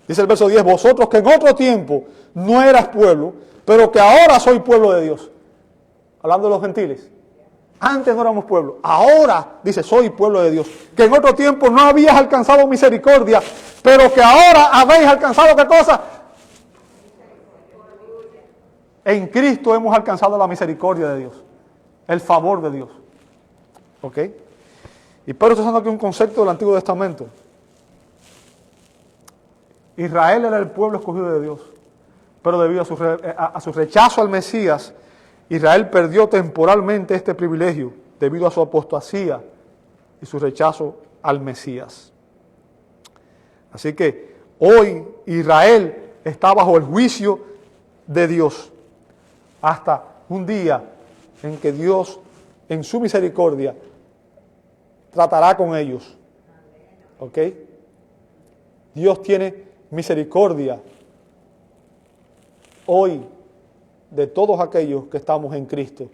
Dice el verso 10, vosotros que en otro tiempo no eras pueblo, pero que ahora soy pueblo de Dios. Hablando de los gentiles. Antes no éramos pueblo, ahora, dice, soy pueblo de Dios. Que en otro tiempo no habías alcanzado misericordia, pero que ahora habéis alcanzado, ¿qué cosa? En Cristo hemos alcanzado la misericordia de Dios, el favor de Dios. ¿Ok? Y Pedro está usando aquí un concepto del Antiguo Testamento. Israel era el pueblo escogido de Dios, pero debido a su rechazo al Mesías, Israel perdió temporalmente este privilegio debido a su apostasía y su rechazo al Mesías. Así que hoy Israel está bajo el juicio de Dios hasta un día en que Dios, en su misericordia, tratará con ellos. ¿Ok? Dios tiene misericordia hoy de todos aquellos que estamos en Cristo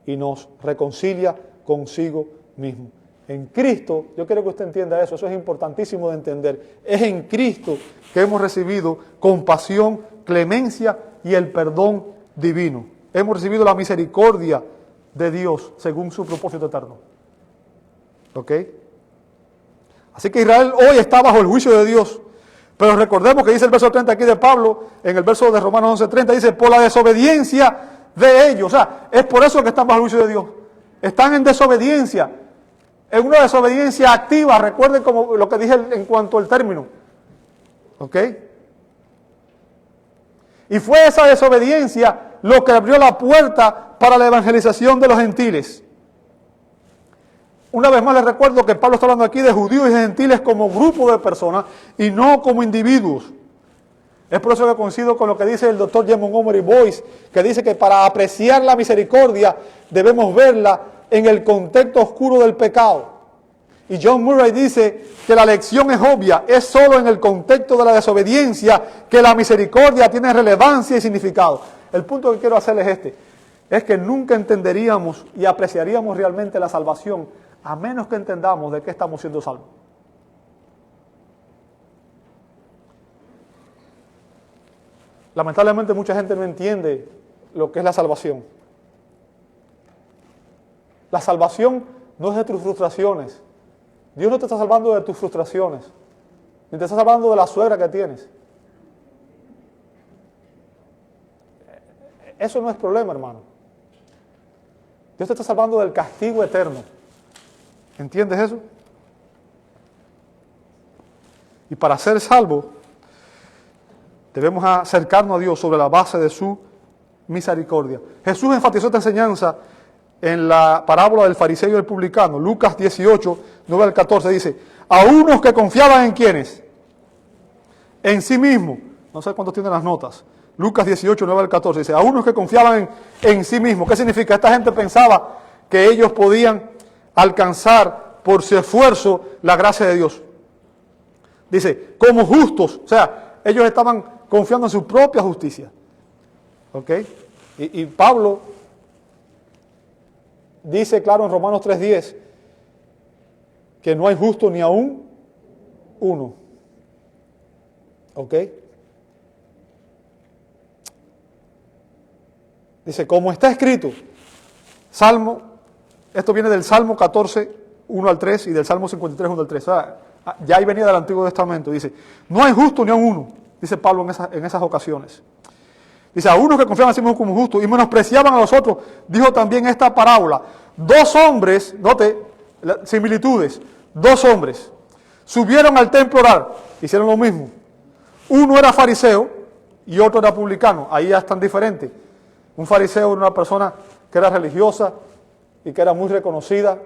y nos reconcilia consigo mismo. En Cristo, yo quiero que usted entienda eso, eso es importantísimo de entender. Es en Cristo que hemos recibido compasión, clemencia y el perdón divino. Hemos recibido la misericordia de Dios según su propósito eterno. ¿Ok? Así que Israel hoy está bajo el juicio de Dios, Pero recordemos que dice el verso 30 aquí de Pablo, en el verso de Romanos 11:30, dice, por la desobediencia de ellos. O sea, es por eso que están bajo el juicio de Dios. Están en desobediencia. En una desobediencia activa, recuerden como lo que dije en cuanto al término. ¿Ok? Y fue esa desobediencia lo que abrió la puerta para la evangelización de los gentiles. Una vez más les recuerdo que Pablo está hablando aquí de judíos y gentiles como grupo de personas y no como individuos. Es por eso que coincido con lo que dice el doctor J. Montgomery Boyce, que dice que para apreciar la misericordia debemos verla en el contexto oscuro del pecado. Y John Murray dice que la lección es obvia, es solo en el contexto de la desobediencia que la misericordia tiene relevancia y significado. El punto que quiero hacer es este, es que nunca entenderíamos y apreciaríamos realmente la salvación a menos que entendamos de qué estamos siendo salvos. Lamentablemente mucha gente no entiende lo que es la salvación. La salvación no es de tus frustraciones. Dios no te está salvando de tus frustraciones, ni te está salvando de la suegra que tienes. Eso no es problema, hermano. Dios te está salvando del castigo eterno. ¿Entiendes eso? Y para ser salvo, debemos acercarnos a Dios sobre la base de su misericordia. Jesús enfatizó esta enseñanza en la parábola del fariseo y el publicano. Lucas 18, 9 al 14 dice, a unos que confiaban en ¿quiénes? En sí mismos. No sé cuántos tienen las notas. Lucas 18, 9 al 14 dice, a unos que confiaban en sí mismos. ¿Qué significa? Esta gente pensaba que ellos podían alcanzar por su esfuerzo la gracia de Dios. Dice, como justos, o sea, ellos estaban confiando en su propia justicia. ¿Ok? Y Pablo dice claro en Romanos 3:10 que no hay justo ni aún uno. ¿Ok? Dice, como está escrito, Salmo, esto viene del Salmo 14, 1 al 3 y del Salmo 53, 1 al 3. O sea, ya ahí venía del Antiguo Testamento. Dice, no hay justo ni aún uno, dice Pablo en esas ocasiones. Dice, a unos que confiaban en sí mismos como justos y menospreciaban a los otros, dijo también esta parábola. Dos hombres, note las similitudes, dos hombres subieron al templo a orar, hicieron lo mismo. Uno era fariseo y otro era publicano, ahí ya están diferentes. Un fariseo era una persona que era religiosa y que era muy reconocida.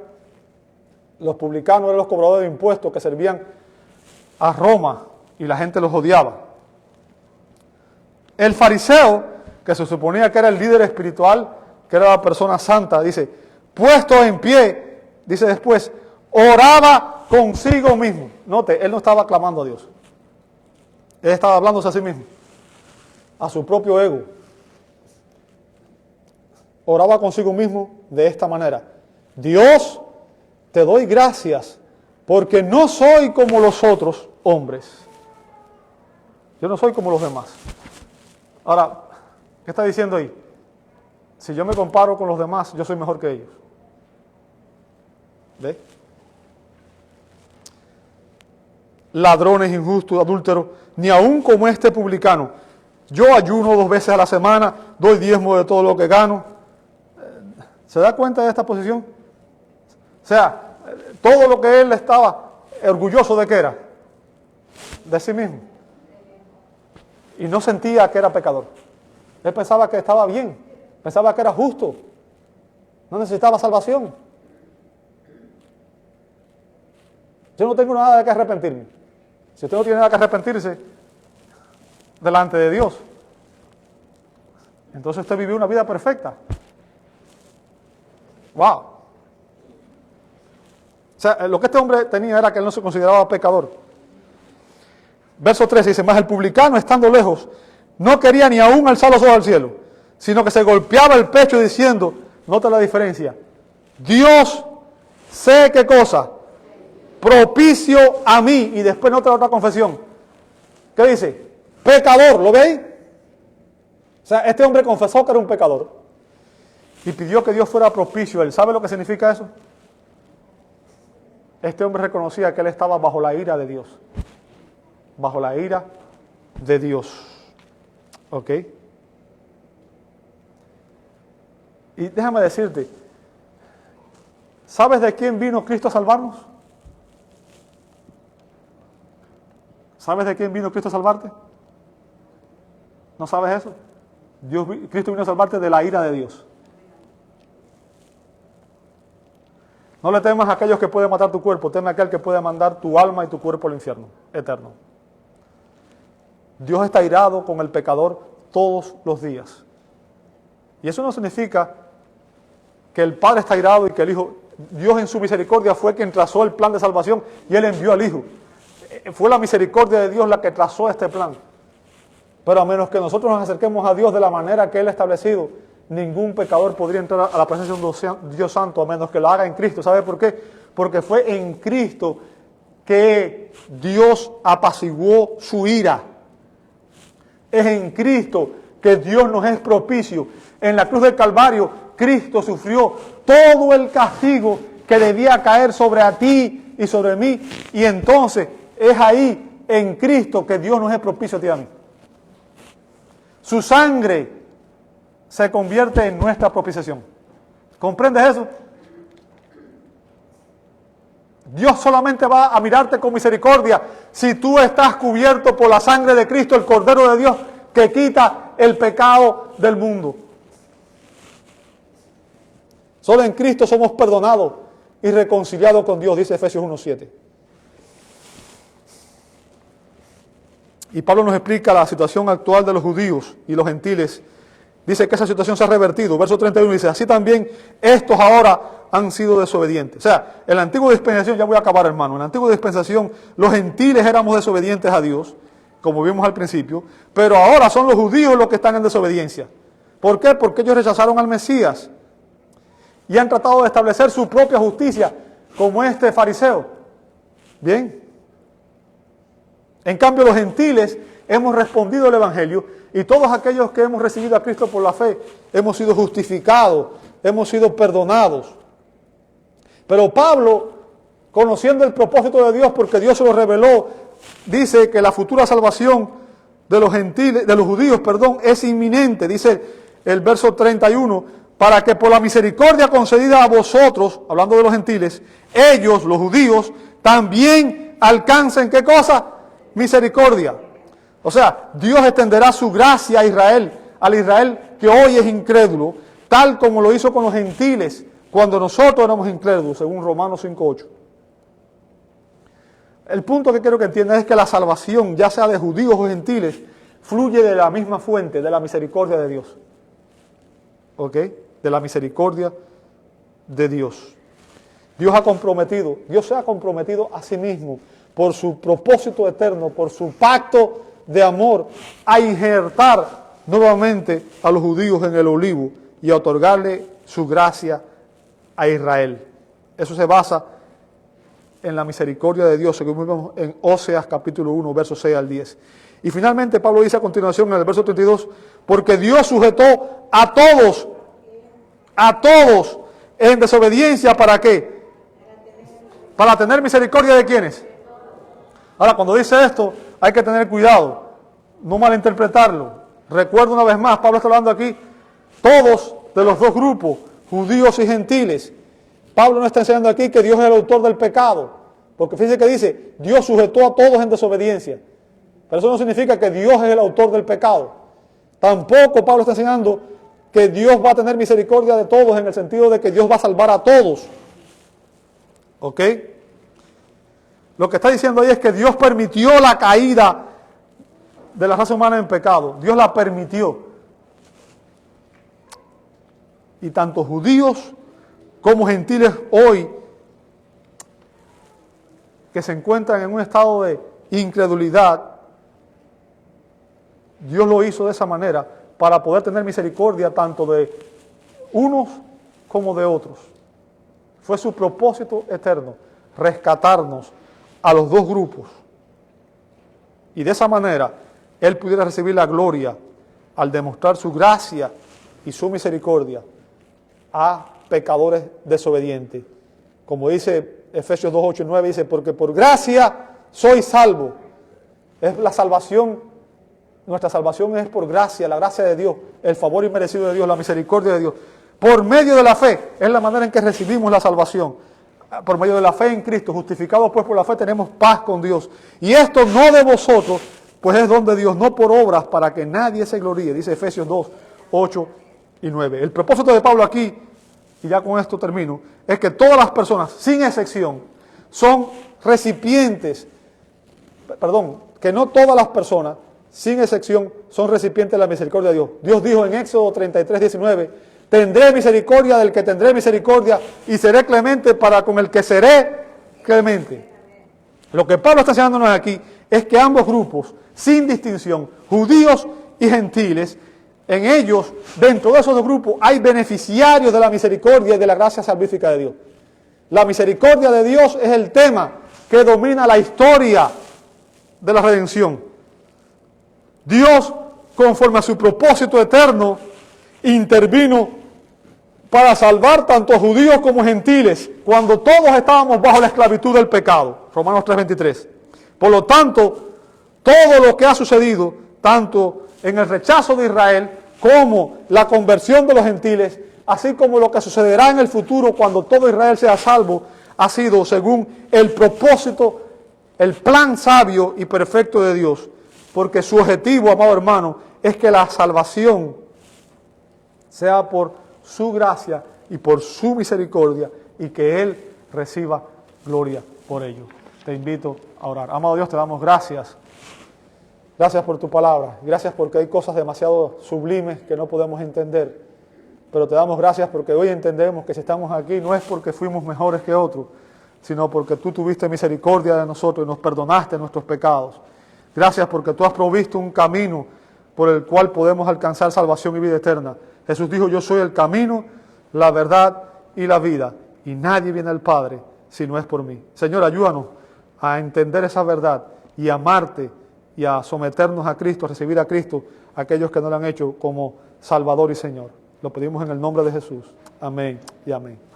Los publicanos eran los cobradores de impuestos que servían a Roma y la gente los odiaba. El fariseo, que se suponía que era el líder espiritual, que era la persona santa, dice, puesto en pie, dice después, oraba consigo mismo. Note, él no estaba clamando a Dios. Él estaba hablándose a sí mismo, a su propio ego. Oraba consigo mismo de esta manera. Dios, te doy gracias porque no soy como los otros hombres. Yo no soy como los demás. Ahora, ¿qué está diciendo ahí? Si yo me comparo con los demás, yo soy mejor que ellos. ¿Ve? Ladrones, injustos, adúlteros, ni aún como este publicano. Yo ayuno 2 veces a la semana, doy diezmo de todo lo que gano. ¿Se da cuenta de esta posición? O sea, todo lo que él estaba orgulloso de que era, de sí mismo. Y no sentía que era pecador. Él pensaba que estaba bien, pensaba que era justo, no necesitaba salvación. Yo no tengo nada de que arrepentirme. Si usted no tiene nada que arrepentirse delante de Dios, entonces usted vivió una vida perfecta. Wow. O sea, lo que este hombre tenía era que él no se consideraba pecador. Verso 13 dice, mas el publicano, estando lejos, no quería ni aún alzar los ojos al cielo, sino que se golpeaba el pecho diciendo, nota la diferencia, Dios, sé qué cosa, propicio a mí. Y después nota otra confesión. ¿Qué dice? Pecador, ¿lo veis? O sea, este hombre confesó que era un pecador y pidió que Dios fuera propicio a él. ¿Sabe lo que significa eso? Este hombre reconocía que él estaba bajo la ira de Dios. bajo la ira de Dios. ¿Ok? Y déjame decirte, ¿sabes de quién vino Cristo a salvarnos? ¿Sabes de quién vino Cristo a salvarte? ¿No sabes eso? Cristo vino a salvarte de la ira de Dios. No le temas a aquellos que pueden matar tu cuerpo, teme a aquel que puede mandar tu alma y tu cuerpo al infierno eterno. Dios está irado con el pecador todos los días. Y eso no significa que el Padre está irado y que el Hijo, Dios en su misericordia fue quien trazó el plan de salvación y Él envió al Hijo. Fue la misericordia de Dios la que trazó este plan. Pero a menos que nosotros nos acerquemos a Dios de la manera que Él ha establecido, ningún pecador podría entrar a la presencia de un Dios santo a menos que lo haga en Cristo. ¿Sabe por qué? Porque fue en Cristo que Dios apaciguó su ira. Es en Cristo que Dios nos es propicio. En la cruz del Calvario, Cristo sufrió todo el castigo que debía caer sobre a ti y sobre mí. Y entonces es ahí, en Cristo, que Dios nos es propicio a ti y a mí. Su sangre se convierte en nuestra propiciación. ¿Comprendes eso? Dios solamente va a mirarte con misericordia si tú estás cubierto por la sangre de Cristo, el Cordero de Dios, que quita el pecado del mundo. Solo en Cristo somos perdonados y reconciliados con Dios, dice Efesios 1:7. Y Pablo nos explica la situación actual de los judíos y los gentiles. Dice que esa situación se ha revertido. Verso 31 dice, así también estos ahora han sido desobedientes. O sea, en la antigua dispensación, ya voy a acabar hermano, en la antigua dispensación los gentiles éramos desobedientes a Dios, como vimos al principio, pero ahora son los judíos los que están en desobediencia. ¿Por qué? Porque ellos rechazaron al Mesías y han tratado de establecer su propia justicia, como este fariseo. Bien. En cambio, los gentiles hemos respondido al Evangelio y todos aquellos que hemos recibido a Cristo por la fe hemos sido justificados, hemos sido perdonados. Pero Pablo, conociendo el propósito de Dios, porque Dios se lo reveló, dice que la futura salvación de los gentiles, de los judíos, es inminente. Dice el verso 31, para que por la misericordia concedida a vosotros, hablando de los gentiles, ellos, los judíos, también alcancen, ¿qué cosa? Misericordia. O sea, Dios extenderá su gracia a Israel, al Israel que hoy es incrédulo, tal como lo hizo con los gentiles cuando nosotros éramos incrédulos, según Romanos 5:8. El punto que quiero que entiendan es que la salvación, ya sea de judíos o gentiles, fluye de la misma fuente, de la misericordia de Dios. ¿Ok? De la misericordia de Dios. Dios se ha comprometido a sí mismo por su propósito eterno, por su pacto de amor, a injertar nuevamente a los judíos en el olivo y a otorgarle su gracia a Israel. Eso se basa en la misericordia de Dios, según vemos en Oseas capítulo 1, versos 6 al 10. Y finalmente Pablo dice a continuación en el verso 32, porque Dios sujetó a todos en desobediencia, ¿para qué? Para tener misericordia de ¿quiénes? Ahora, cuando dice esto, hay que tener cuidado, no malinterpretarlo. Recuerdo una vez más, Pablo está hablando aquí, todos de los dos grupos, judíos y gentiles. Pablo no está enseñando aquí que Dios es el autor del pecado, porque fíjense que dice, Dios sujetó a todos en desobediencia. Pero eso no significa que Dios es el autor del pecado. Tampoco Pablo está enseñando que Dios va a tener misericordia de todos, en el sentido de que Dios va a salvar a todos. ¿Ok? Lo que está diciendo ahí es que Dios permitió la caída de la raza humana en pecado. Dios la permitió. Y tanto judíos como gentiles hoy, que se encuentran en un estado de incredulidad, Dios lo hizo de esa manera para poder tener misericordia tanto de unos como de otros. Fue su propósito eterno, rescatarnos a los dos grupos. Y de esa manera, Él pudiera recibir la gloria al demostrar su gracia y su misericordia a pecadores desobedientes. Como dice Efesios 2, 8 y 9, dice, porque por gracia soy salvo, Es la salvación, nuestra salvación es por gracia, la gracia de Dios, el favor inmerecido de Dios, la misericordia de Dios. Por medio de la fe, es la manera en que recibimos la salvación. Por medio de la fe en Cristo, justificados pues por la fe, tenemos paz con Dios. Y esto no de vosotros, pues es don de Dios, no por obras, para que nadie se gloríe, dice Efesios 2, 8 y 9. El propósito de Pablo aquí, y ya con esto termino, es que todas las personas, sin excepción, son recipientes, que no todas las personas, sin excepción, son recipientes de la misericordia de Dios. Dios dijo en Éxodo 33, 19, tendré misericordia del que tendré misericordia y seré clemente para con el que seré clemente. Lo que Pablo está enseñándonos aquí es que ambos grupos, sin distinción, judíos y gentiles, en ellos, dentro de esos dos grupos, hay beneficiarios de la misericordia y de la gracia salvífica de Dios. La misericordia de Dios es el tema que domina la historia de la redención. Dios, conforme a su propósito eterno, intervino para salvar tanto judíos como gentiles, cuando todos estábamos bajo la esclavitud del pecado. Romanos 3:23. Por lo tanto, todo lo que ha sucedido, tanto en el rechazo de Israel, como la conversión de los gentiles, así como lo que sucederá en el futuro cuando todo Israel sea salvo, ha sido según el propósito, el plan sabio y perfecto de Dios. Porque su objetivo, amado hermano, es que la salvación sea por su gracia y por su misericordia, y que Él reciba gloria por ello. Te invito a orar. Amado Dios, te damos gracias. Gracias por tu palabra. Gracias porque hay cosas demasiado sublimes que no podemos entender. Pero te damos gracias porque hoy entendemos que si estamos aquí no es porque fuimos mejores que otros, sino porque tú tuviste misericordia de nosotros y nos perdonaste nuestros pecados. Gracias porque tú has provisto un camino por el cual podemos alcanzar salvación y vida eterna. Jesús dijo, yo soy el camino, la verdad y la vida, y nadie viene al Padre si no es por mí. Señor, ayúdanos a entender esa verdad y a amarte y a someternos a Cristo, a recibir a Cristo, aquellos que no lo han hecho como Salvador y Señor. Lo pedimos en el nombre de Jesús. Amén y amén.